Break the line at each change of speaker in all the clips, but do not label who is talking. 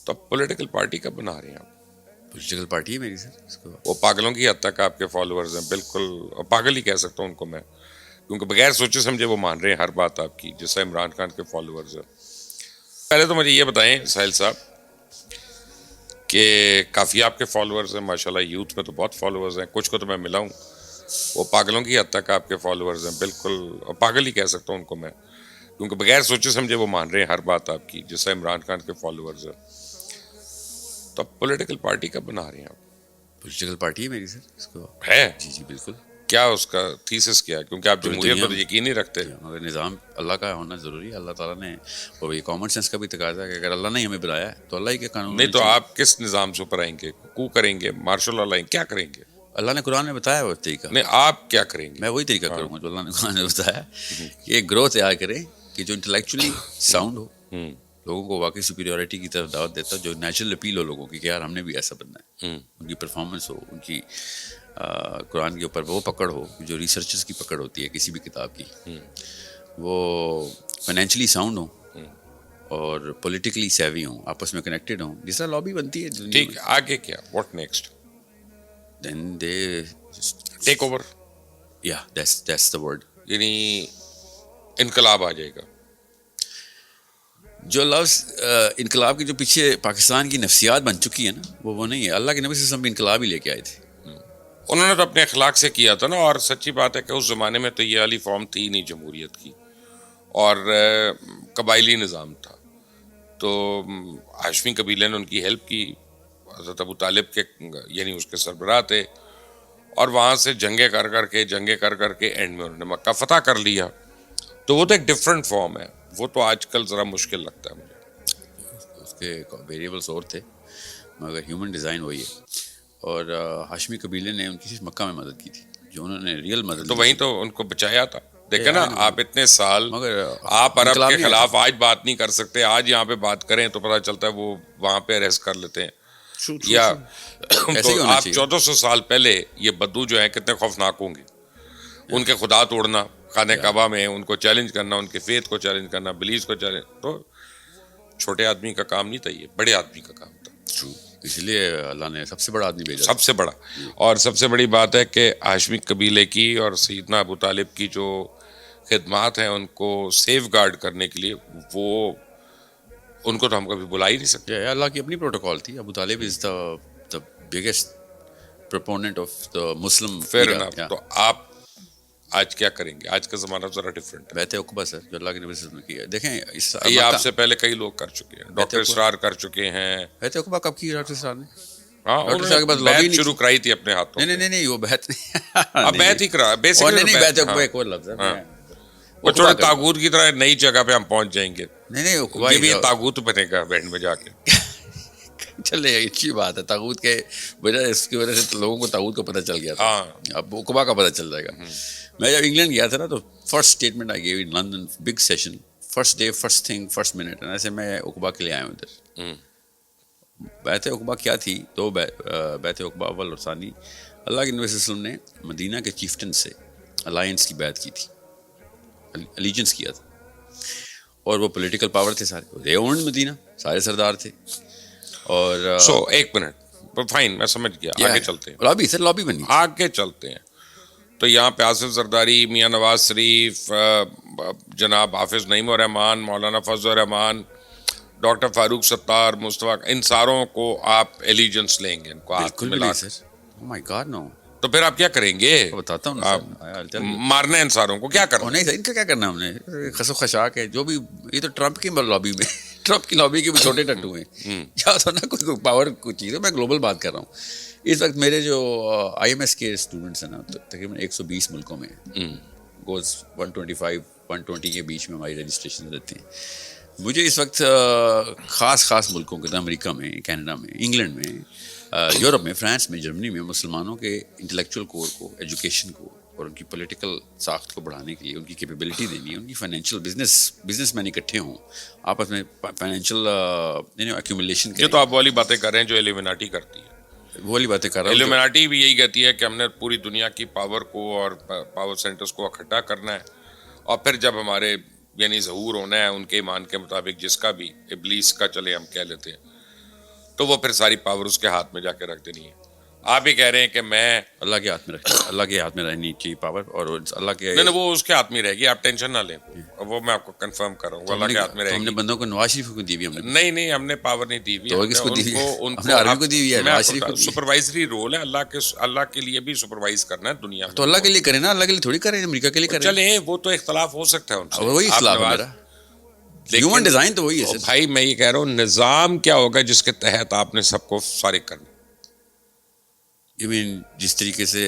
تو اب political party کب بنا رہے ہیں آپ؟
پولیٹیکل پارٹی ہے میری سر اس کو.
وہ پاگلوں کی حد تک آپ کے فالوورز ہیں، بالکل پاگل ہی کہہ سکتا ہوں ان کو میں، کیونکہ بغیر سوچے سمجھے وہ مان رہے ہیں ہر بات آپ کی، جیسا عمران خان کے فالوورز ہیں. پہلے تو مجھے یہ بتائیں ساحل صاحب کہ کافی آپ کے فالوورز ہیں ماشاءاللہ، یوتھ میں تو بہت فالوورز ہیں، کچھ کو تو میں ملا ہوں، وہ پاگلوں کی حد تک آپ کے فالوورز ہیں، بالکل پاگل ہی کہہ سکتا ہوں ان کو میں، کیونکہ بغیر سوچے سمجھے وہ مان رہے ہیں ہر بات آپ کی، جیسا عمران خان کے فالوورز ہیں. تو اب پولیٹیکل پارٹی کب بنا رہے ہیں آپ؟
پولیٹیکل پارٹی ہے میری سر اس کو.
ہے
جی جی بالکل.
کیا اس کا تھیسس کیا ہے؟ کیونکہ آپ
پوری
جمہوریت
دنیا
پر یقین نہیں رکھتے.
مگر نظام اللہ کا ہونا ضروری ہے. اللہ تعالیٰ نے، اور یہ کامن سینس کا بھی تقاضا ہے کہ اگر اللہ نے ہمیں بنایا ہے تو اللہ ہی کے قانون
نہیں
ہونے
تو
چاہیے.
آپ کس نظام سے اوپر آئیں گے؟ کو کریں گے؟ مارشل لا لائیں گے؟ کیا کریں گے؟
اللہ نے قرآن میں بتایا وہ طریقہ.
نہیں آپ کیا کریں گے؟
میں وہی طریقہ کروں گا جو اللہ نے قرآن میں بتایا کہ ایک گروہ تیار کریں کہ جو انٹلیکچولی ساؤنڈ ہو، لوگوں کو واقعی سپیریورٹی کی طرف دعوت دیتا ہے، جو نیچرل اپیل ہو لوگوں کی کہ یار ہم نے بھی ایسا بننا ہے. ان کی پرفارمنس ہو، ان کی قرآن کے اوپر وہ پکڑ ہو جو ریسرچرز کی پکڑ ہوتی ہے کسی بھی کتاب کی، وہ فائنینشلی ساؤنڈ ہوں اور پولیٹیکلی سیوی ہوں، آپس میں کنیکٹڈ ہوں، جس طرح لابی بنتی ہے دنیا
ٹھیک
میں.
ہے، آگے کیا؟ What next?
Then they
take over,
یا دیٹس دا ورڈ.
یعنی انقلاب آ جائے گا.
جو لفظ انقلاب کے جو پیچھے پاکستان کی نفسیات بن چکی ہے نا، وہ نہیں ہے. اللہ کے نبی صلی اللہ علیہ وسلم بھی انقلاب ہی لے کے آئے تھے.
انہوں نے تو اپنے اخلاق سے کیا تھا نا، اور سچی بات ہے کہ اس زمانے میں تو یہ والی فارم تھی نہیں جمہوریت کی، اور قبائلی نظام تھا. تو ہاشمی قبیلے نے ان کی ہیلپ کی، حضرت ابو طالب کے یعنی اس کے سربراہ تھے، اور وہاں سے جنگیں کر کے اینڈ میں انہوں نے مکہ فتح کر لیا. تو وہ تو ایک ڈفرینٹ فارم ہے، وہ تو آج کل ذرا مشکل لگتا ہے مجھے.
اس کے ویریبلس اور تھے مگر ہیومن ڈیزائن وہی ہے. اور ہاشمی قبیلے نے ان کی صرف مکہ میں مدد کی تھی، جو انہوں نے ریئل مدد
تو
لی
وہیں
تھی.
تو ان کو بچایا تھا. دیکھیں نا آپ اتنے سال
مگر
آپ عرب
انقلاب
کے
نہیں آیا
خلاف
تھا.
آج بات نہیں کر سکتے، آج یہاں پہ بات کریں تو پتہ چلتا ہے وہ وہاں پہ ریسٹ کر لیتے ہیں. یا
ایسے
تو
ہی ہونا
آپ
چاہیے.
1400 سال پہلے یہ بدو جو ہیں کتنے خوفناک ہوں گے، ان کے خدا توڑنا خانہ کعبہ میں، ان کو چیلنج کرنا، ان کے فیتھ کو چیلنج کرنا، بلیز کو چیلنج، تو چھوٹے آدمی کا کام نہیں تھا، یہ بڑے آدمی کا کام تھا.
اس لیے اللہ نے سب سے بڑا آدمی بھیجا.
سب سے بڑا. اور سب سے بڑی بات ہے کہ ہاشمی قبیلے کی اور سیدنا ابو طالب کی جو خدمات ہیں ان کو سیف گارڈ کرنے کے لیے، وہ ان کو تو ہم کبھی بلا ہی نہیں سکتے.
اللہ کی اپنی پروٹوکال تھی. Abu Talib is the biggest proponent of the Muslim
fair
era.
Enough. تو آپ آج کیا کریں گے؟ آج کا زمانہ ذرا ڈفرینٹ ہے.
بیت عقبہ سر جو اللہ کے نبی صلی اللہ علیہ وسلم نے کیا. دیکھیں
یہ آپ سے پہلے کئی لوگ کر چکے ہیں، ڈاکٹر اسرار کر چکے ہیں.
بیت عقبہ کب کی ڈاکٹر صاحب نے؟
ہاں
ڈاکٹر
انہوں
صاحب کے
نے
پاس لابی
بیعت
نہیں
شروع کرائی تھی اپنے ہاتھوں.
نہیں وہ بیعت نہیں.
اب بیعت ہی کرا بیسیکلی.
نہیں بیت عقبہ ایک اور لفظ ہے.
وہ چھوڑے تاغوت کی طرح نئی جگہ پہ ہم پہنچ جائیں گے.
نہیں عقبہ
یہ بھی تاغوت بنے گا بینڈ میں جا کے.
چلے اچھی بات ہے. تاغوت کے وجہ اس کی وجہ سے لوگوں کو تاغوت کو پتہ چل گیا تھا. اب عقبہ کا پتہ چل جائے گا. میں جب انگلینڈ گیا تھا نا تو first statement I gave in London, big session, first day, first thing, first minute. ایسے میں عقبہ کے لیے آیا ہوں ادھر. بیت عقبہ کیا تھی؟ تو بیت عقبہ اول اور ثانی، اللہ کے نبی صلی اللہ علیہ وسلم نے مدینہ کے چیفٹن سے الائنس کی بیعت کی تھی، الیجنس کیا تھا. اور وہ پولیٹیکل پاور تھے سارے، دے اونڈ مدینہ، سارے سردار تھے. اور
ایک منٹ، فائن، میں سمجھ گیا. آگے چلتے ہیں.
لابی سر، لابی بنی.
آگے چلتے ہیں. تو یہاں پہ آصف زرداری، میاں نواز شریف، جناب حافظ نعیم الرحمان، مولانا فضل الرحمان، ڈاکٹر فاروق ستار، مصطفیٰ، ان ساروں کو آپ ایلیجنس لیں گے، ان کو ہاتھ
بالکل بھی
ملا
نہیں
کے.
سر. او مائی گاڈ نو.
تو پھر آپ کیا کریں گے؟
بتاتا ہوں
آپ
سر.
مارنا ہے ان ساروں کو، کیا کرنا؟
نہیں سر، ان کا کیا کرنا ہم نے؟ خس و خشاک ہے جو بھی. یہ تو ٹرمپ کی لابی میں ٹرمپ کی لابی کے بھی چھوٹے ٹٹو ہیں. یا تو نا کوئی پاور کوئی چیز ہے. میں گلوبل بات کر رہا ہوں. اس وقت میرے جو آئی ایم ایس کے اسٹوڈنٹس ہیں نا، تقریباً 120 ملکوں میں گوز 125 120 کے بیچ میں ہماری رجسٹریشن رہتی ہیں. مجھے اس وقت خاص ملکوں کے، امریکہ میں، کینیڈا میں، انگلینڈ میں، یورپ میں، فرانس میں، جرمنی میں، مسلمانوں کے انٹلیکچوئل کور کو، ایجوکیشن کو اور ان کی پولیٹیکل ساخت کو بڑھانے کے لیے ان کی کیپیبلٹی دینی ہے. ان کی فائنینشیل بزنس مین اکٹھے ہوں، آپس میں فائنینشیل ایکومولیشن کریں.
یہ تو آپ والی باتیں کر رہے ہیں جو ایلیمناٹی کرتی ہے.
وہ والی باتیں کر رہا ہوں.
ایلیمناٹی بھی یہی کہتی ہے کہ ہم نے پوری دنیا کی پاور کو اور پاور سینٹرز کو اکٹھا کرنا ہے، اور پھر جب ہمارے یعنی ظہور ہونا ہے ان کے ایمان کے مطابق، جس کا بھی ابلیس کا چلے ہم کہہ لیتے ہیں، تو وہ پھر ساری پاور اس کے ہاتھ میں جا کے رکھ دینی ہے. آپ ہی کہہ رہے ہیں کہ میں
اللہ کے ہاتھ میں رکھتا ہے, اللہ کے ہاتھ میں رہنی چاہیے پاور, اور اللہ کے
نہیں وہ اس کے ہاتھ میں رہے گی, آپ ٹینشن نہ لیں, وہ میں آپ کو کنفرم کر رہا ہوں, وہ اللہ کے ہاتھ میں رہے
ہم نے
گی.
بندوں کو نواز شریف کو دی ہوئی, ہم نے
نہیں ہم نے پاور نہیں دی ہوئی,
تو کس کو دی ہوئی ہے؟ ہم نے آرمی کو دی ہوئی ہے, نواز شریف کو دی.
سپروائزری رول ہے, اللہ کے لیے بھی سپروائز کرنا ہے دنیا میں.
تو اللہ کے لیے کریں نا, اللہ کے لیے تھوڑی کریں, امریکہ کے لیے کریں.
چلیں وہ تو اختلاف ہو سکتا ہے ان سے,
وہی اختلاف ہے میرا, ہیومن ڈیزائن تو وہی ہے.
بھائی میں یہ کہہ رہا ہوں نظام کیا ہوگا جس کے تحت آپ نے سب کو فارغ کرنا.
یو مین جس طریقے سے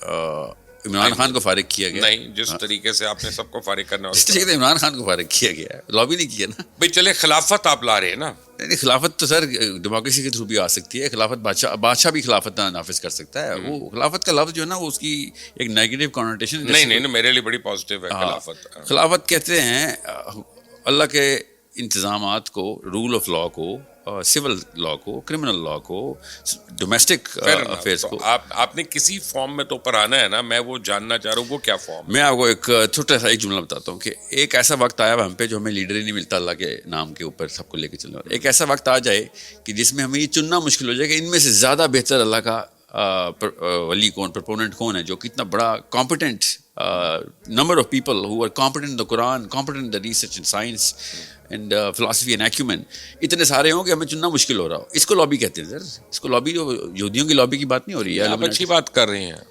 عمران خان کو فارغ کیا گیا,
نہیں جس طریقے سے آپ نے سب کو فارغ کرنا,
جس طریقے سے عمران خان کو فارغ کیا گیا ہے, لابی نہیں کیا نا.
بھائی چلے خلافت آپ لا رہے ہیں نا.
نہیں خلافت تو سر ڈیموکریسی کے تھرو بھی آ سکتی ہے. خلافت بادشاہ بھی خلافت نافذ کر سکتا ہے. وہ خلافت کا لفظ جو ہے نا وہ اس کی ایک نیگیٹو کنوٹیشن.
نہیں میرے لیے بڑی پازیٹیو ہے خلافت.
خلافت کہتے ہیں اللہ کے انتظامات کو, رول آف لا کو, سول لا کو, کرمنل لا کو, ڈومیسٹک افیئرس کو.
آپ نے کسی فارم میں تو اوپر آنا ہے نا, میں وہ جاننا چاہ رہا ہوں وہ کیا فارم.
میں آپ کو ایک چھوٹا سا ایک جملہ بتاتا ہوں کہ ایک ایسا وقت آیا ہم پہ جو ہمیں لیڈر ہی نہیں ملتا اللہ کے نام کے اوپر سب کو لے کے چلنے والا. ایک ایسا وقت آ جائے کہ جس میں ہمیں یہ چننا مشکل ہو جائے کہ ان میں سے زیادہ بہتر اللہ کا ولی کون, پرپوننٹ کون ہے, جو کتنا بڑا competent number of people who are competent in the Quran, competent in the research in science and philosophy and acumen, اتنے سارے ہوں کہ ہمیں چننا مشکل ہو رہا ہو. اس کو لابی کہتے ہیں سر. اس کو لابی, جو یہودیوں کی لابی کی بات نہیں ہو رہی ہے.
آپ اچھی بات کر رہے ہیں,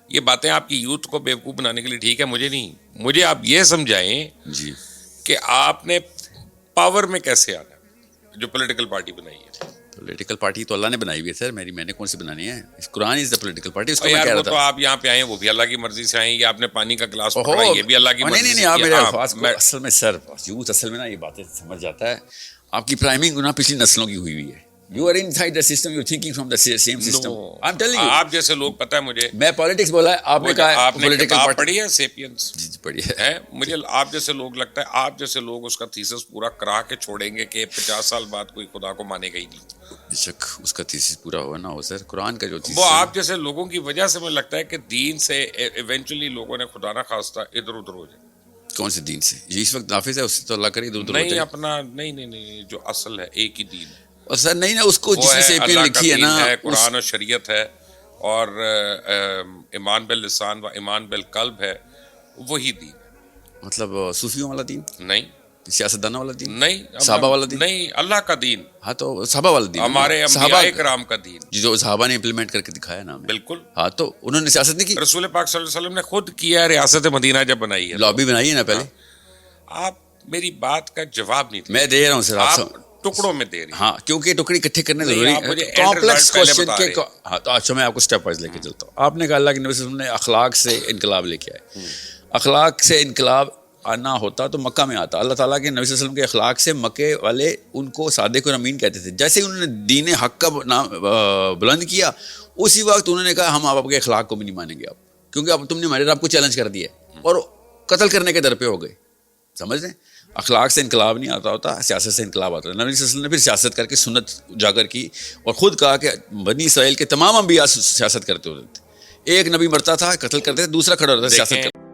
یہ باتیں آپ کی یوتھ کو بیوقوف بنانے کے لیے ٹھیک ہے, مجھے نہیں. مجھے آپ یہ سمجھائیں
جی
کہ آپ نے پاور میں کیسے آنا ہے, جو پولیٹیکل پارٹی بنائی ہے.
پولیٹیکل پارٹی تو اللہ نے بنائی ہوئی ہے سر, میں نے کون سی بنانی ہے. قرآن از دا پولیٹیکل پارٹی. اس کو میں کہہ رہا تھا
تو آپ یہاں پہ آئے وہ بھی اللہ کی مرضی سے آئے, یہ آپ نے پانی کا گلاس پکڑا یہ بھی اللہ کی مرضی سے.
نہیں آپ میرے الفاظ کو اصل میں سر یوتھ اصل میں نا یہ باتیں سمجھ جاتا ہے. آپ کی پرائمنگ نا پچھلی نسلوں کی ہوئی ہوئی ہے. You are inside the system, you're thinking from the same system. I'm telling you.
آپ جیسے لوگ, پتہ ہے مجھے,
میں پالیٹکس بولا ہے, آپ نے کہا
آپ نے کتاب پڑھی ہے سیپینس.
جی پڑھی ہے.
مجھے آپ جیسے لوگ لگتا ہے آپ جیسے لوگ اس کا تھیسس پورا کرا کے چھوڑیں گے کہ 50 سال بعد کوئی خدا کو مانے گا ہی نہیں.
بے شک اس کا تھیسس پورا ہوا نا ہو سر. قرآن کا جو تھیسس,
وہ آپ جیسے لوگوں کی وجہ سے مجھے لگتا ہے کہ دین سے ایونچولی لوگوں نے خدا نہ خواستہ ادھر ادھر ہو جائے.
کون سے دین سے؟ یہ اس وقت نافذ ہے, اس سے تو اللہ کرے ادھر ادھر ہو جائے.
نہیں اپنا نہیں جو اصل ہے ایک ہی دین ہے.
اور سر نہیں نا, اس کو جس نے سیپین لکھی ہے نا,
قرآن و شریعت ہے, اور ایمان باللسان و ایمان بالقلب ہے, وہی دین.
مطلب صوفیوں والا دین
نہیں,
سیاستدانوں والا دین
نہیں,
صحابہ والا دین
نہیں, اللہ کا دین.
ہاں تو صحابہ والا دین,
ہمارے انبیاء کرام کا دین,
جو صحابہ نے امپلیمنٹ کر کے دکھایا نا.
بالکل.
ہاں تو انہوں نے سیاست نہیں کی.
رسول پاک صلی اللہ علیہ وسلم نے خود کیا ہے, ریاست مدینہ جب بنائی ہے,
لابی بنائی ہے نا پہلے.
آپ میری بات کا جواب نہیں
میں دے رہا ہوں سر,
آپ ٹکڑوں میں دے رہی ہیں.
ہاں کیونکہ ٹکڑی اکٹھے کرنے ضروری ہے. کمپلیکس کوسچن کے. ہاں تو اچھا میں آپ کو اسٹیپ وائز لے کے چلتا ہوں. آپ نے کہا اللہ کے نبی صلی اللہ علیہ وسلم نے اخلاق سے انقلاب لے کے آئے. اخلاق سے انقلاب آنا ہوتا تو مکہ میں آتا. اللہ تعالیٰ کے نبی صلی اللہ علیہ وسلم کے اخلاق سے مکے والے ان کو صادق و امین کہتے تھے. جیسے انہوں نے دین حق کا نام بلند کیا, اسی وقت انہوں نے کہا ہم آپ کے اخلاق کو بھی نہیں مانیں گے آپ, کیونکہ اب تم نے ہمارے رب کو چیلنج کر دیا اور قتل کرنے کے در پہ ہو گئے. سمجھ رہے ہیں, اخلاق سے انقلاب نہیں آتا ہوتا, سیاست سے انقلاب آتا ہے. نبی صلی اللہ علیہ وسلم نے پھر سیاست کر کے سنت اجاگر کی اور خود کہا کہ بنی اسرائیل کے تمام انبیاء سیاست کرتے ہوتے تھے. ایک نبی مرتا تھا قتل کرتے تھے, دوسرا کھڑا ہوتا تھا سیاست کرتے.